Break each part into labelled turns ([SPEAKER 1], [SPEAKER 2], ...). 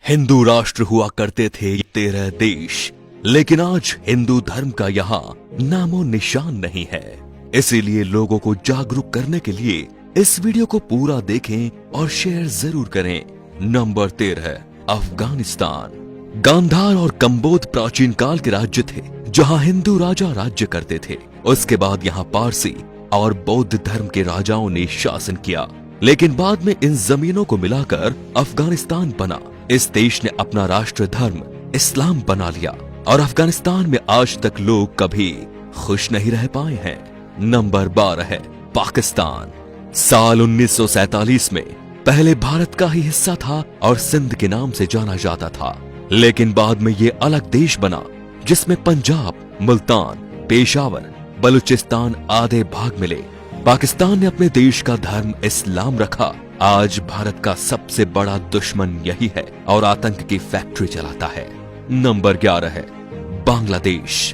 [SPEAKER 1] हिंदू राष्ट्र हुआ करते थे 13 देश, लेकिन आज हिंदू धर्म का यहाँ नामो निशान नहीं है। इसीलिए लोगों को जागरूक करने के लिए इस वीडियो को पूरा देखें और शेयर जरूर करें। नंबर 13, अफगानिस्तान। गांधार और कंबोध प्राचीन काल के राज्य थे जहाँ हिंदू राजा राज्य करते थे। उसके बाद यहाँ पारसी और बौद्ध धर्म के राजाओं ने शासन किया, लेकिन बाद में इन जमीनों को मिलाकर अफगानिस्तान बना। इस देश ने अपना राष्ट्र धर्म इस्लाम बना लिया और अफगानिस्तान में आज तक लोग कभी खुश नहीं रह पाए हैं। नंबर 12 है पाकिस्तान। साल 1947 में पहले भारत का ही हिस्सा था और सिंध के नाम से जाना जाता था, लेकिन बाद में ये अलग देश बना जिसमें पंजाब, मुल्तान, पेशावर, बलूचिस्तान आदि भाग मिले। पाकिस्तान ने अपने देश का धर्म इस्लाम रखा। आज भारत का सबसे बड़ा दुश्मन यही है और आतंक की फैक्ट्री चलाता है। नंबर 11 है बांग्लादेश।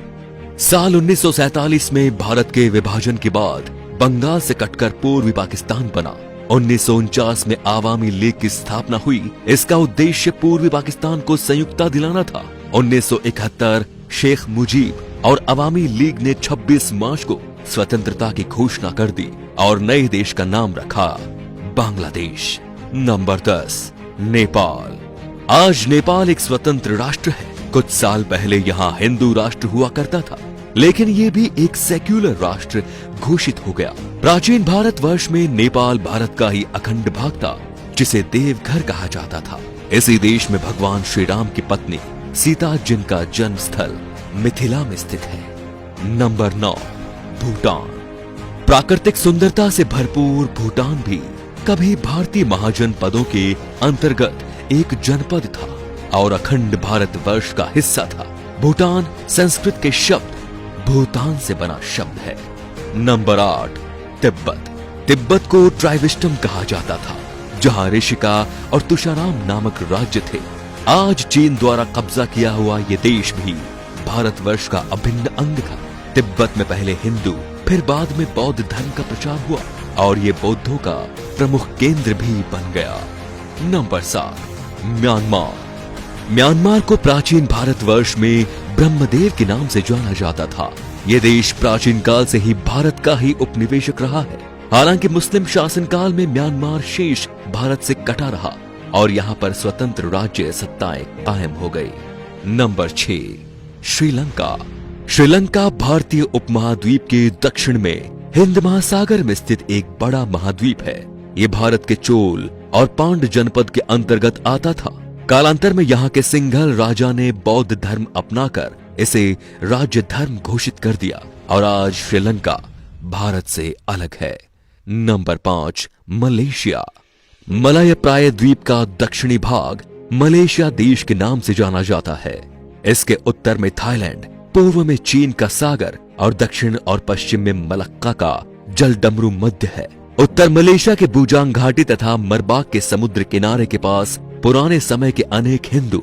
[SPEAKER 1] साल 1947 में भारत के विभाजन के बाद बंगाल से कटकर पूर्वी पाकिस्तान बना। 1949 में आवामी लीग की स्थापना हुई। इसका उद्देश्य पूर्वी पाकिस्तान को संयुक्ता दिलाना था। 1971 शेख मुजीब और अवामी लीग ने 26 मार्च को स्वतंत्रता की घोषणा कर दी और नए देश का नाम रखा बांग्लादेश। नंबर 10, नेपाल। आज नेपाल एक स्वतंत्र राष्ट्र है। कुछ साल पहले यहाँ हिंदू राष्ट्र हुआ करता था, लेकिन ये भी एक सेक्युलर राष्ट्र घोषित हो गया। प्राचीन भारतवर्ष में नेपाल भारत का ही अखंड भाग था, जिसे देवघर कहा जाता था। इसी देश में भगवान श्री राम की पत्नी सीता, जिनका जन्म स्थल मिथिला में स्थित है। नंबर 9, भूटान। प्राकृतिक सुंदरता से भरपूर भूटान भी कभी भारतीय महाजनपदों के अंतर्गत एक जनपद था और अखंड भारतवर्ष का हिस्सा था। भूटान संस्कृत के शब्द भूतान से बना शब्द है। नंबर 8, तिब्बत। तिब्बत को ट्राइविस्टम कहा जाता था, जहां ऋषिका और तुषाराम नामक राज्य थे। आज चीन द्वारा कब्जा किया हुआ ये देश भी भारतवर्ष का अभिन्न अंग था। तिब्बत में पहले हिंदू, फिर बाद में बौद्ध धर्म का प्रचार हुआ और ये बौद्धों का प्रमुख केंद्र भी बन गया। Number 7, Myanmar. म्यांमार को प्राचीन भारतवर्ष में ब्रह्मदेव के नाम से जाना जाता था। ये देश प्राचीन काल से ही भारत का ही उपनिवेशक रहा है। हालांकि मुस्लिम शासन काल में म्यांमार शेष भारत से कटा रहा और यहाँ पर स्वतंत्र राज्य सत्ताएं कायम हो गई। नंबर 6, श्रीलंका। श्रीलंका भारतीय उपमहाद्वीप के दक्षिण में हिंद महासागर में स्थित एक बड़ा महाद्वीप है। ये भारत के चोल और पांड जनपद के अंतर्गत आता था। कालांतर में यहाँ के सिंघल राजा ने बौद्ध धर्म अपनाकर इसे राज्य धर्म घोषित कर दिया और आज श्रीलंका भारत से अलग है। Number 5, Malaysia. मलय प्राय द्वीप का दक्षिणी भाग मलेशिया देश के नाम से जाना जाता है। इसके उत्तर में थाईलैंड, पूर्व में चीन का सागर और दक्षिण और पश्चिम में मलक्का का जलडमरू मध्य है। उत्तर मलेशिया के बुजांग घाटी तथा मरबाक के समुद्र किनारे के पास पुराने समय के अनेक हिंदू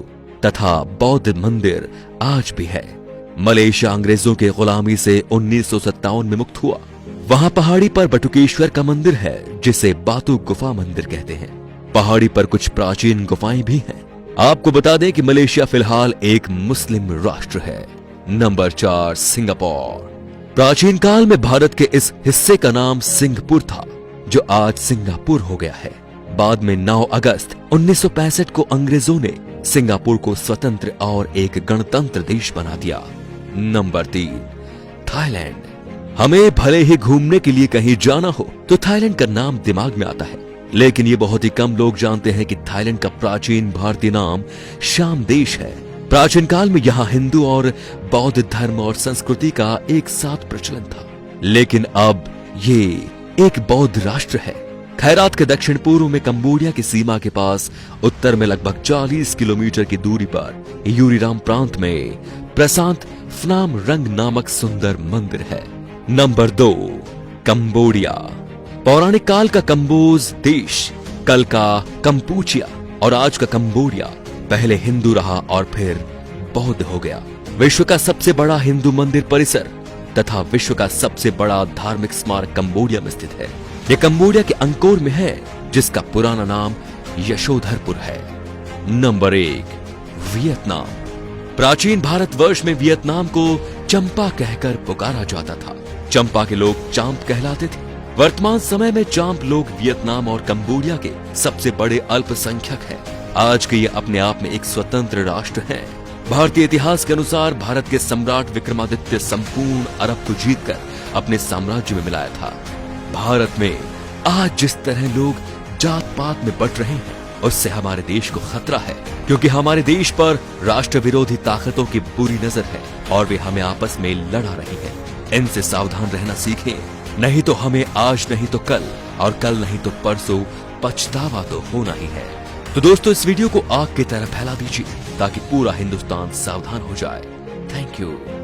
[SPEAKER 1] तथा बौद्ध मंदिर आज भी है। मलेशिया अंग्रेजों के गुलामी से 1957 में मुक्त हुआ। वहां पहाड़ी पर बटुकेश्वर का मंदिर है, जिसे बातू गुफा मंदिर कहते हैं। पहाड़ी पर कुछ प्राचीन गुफाएं भी हैं। आपको बता दें कि मलेशिया फिलहाल एक मुस्लिम राष्ट्र है। Number 4, Singapore. प्राचीन काल में भारत के इस हिस्से का नाम सिंहपुर था, जो आज सिंगापुर हो गया है। बाद में 9 अगस्त 1965 को अंग्रेजों ने सिंगापुर को स्वतंत्र और एक गणतंत्र देश बना दिया। Number 3, Thailand. हमें भले ही घूमने के लिए कहीं जाना हो तो थाईलैंड का नाम दिमाग में आता है, लेकिन ये बहुत ही कम लोग जानते हैं कि थाईलैंड का प्राचीन भारतीय नाम श्याम देश है। प्राचीन काल में यहाँ हिंदू और बौद्ध धर्म और संस्कृति का एक साथ प्रचलन था, लेकिन अब ये एक बौद्ध राष्ट्र है। खैरात के दक्षिण पूर्व में कंबोडिया की सीमा के पास उत्तर में लगभग 40 किलोमीटर की दूरी पर यूरीराम प्रांत में प्रशांत फनाम रंग नामक सुंदर मंदिर है। Number 2, Cambodia. पौराणिक काल का कंबोज देश, कल का कंपूचिया और आज का कंबोडिया पहले हिंदू रहा और फिर बौद्ध हो गया। विश्व का सबसे बड़ा हिंदू मंदिर परिसर तथा विश्व का सबसे बड़ा धार्मिक स्मारक कंबोडिया में स्थित है। यह कंबोडिया के अंकोर में है, जिसका पुराना नाम यशोधरपुर है। Number 1, Vietnam. प्राचीन भारतवर्ष में वियतनाम को चंपा कहकर पुकारा जाता था। चंपा के लोग चांप कहलाते थे। वर्तमान समय में चांप लोग वियतनाम और कंबोडिया के सबसे बड़े अल्पसंख्यक हैं। आज के ये अपने आप में एक स्वतंत्र राष्ट्र है। भारतीय इतिहास के अनुसार भारत के सम्राट विक्रमादित्य संपूर्ण अरब को जीतकर अपने साम्राज्य में मिलाया था। भारत में आज जिस तरह लोग जात पात में बट रहे हैं, उससे हमारे देश को खतरा है, क्योंकि हमारे देश पर राष्ट्र विरोधी ताकतों की बुरी नजर है और वे हमें आपस में लड़ा रही हैं। इनसे सावधान रहना सीखें, नहीं तो हमें आज नहीं तो कल और कल नहीं तो परसों पछतावा तो होना ही है। तो दोस्तों, इस वीडियो को आग की तरह फैला दीजिए ताकि पूरा हिंदुस्तान सावधान हो जाए। Thank you.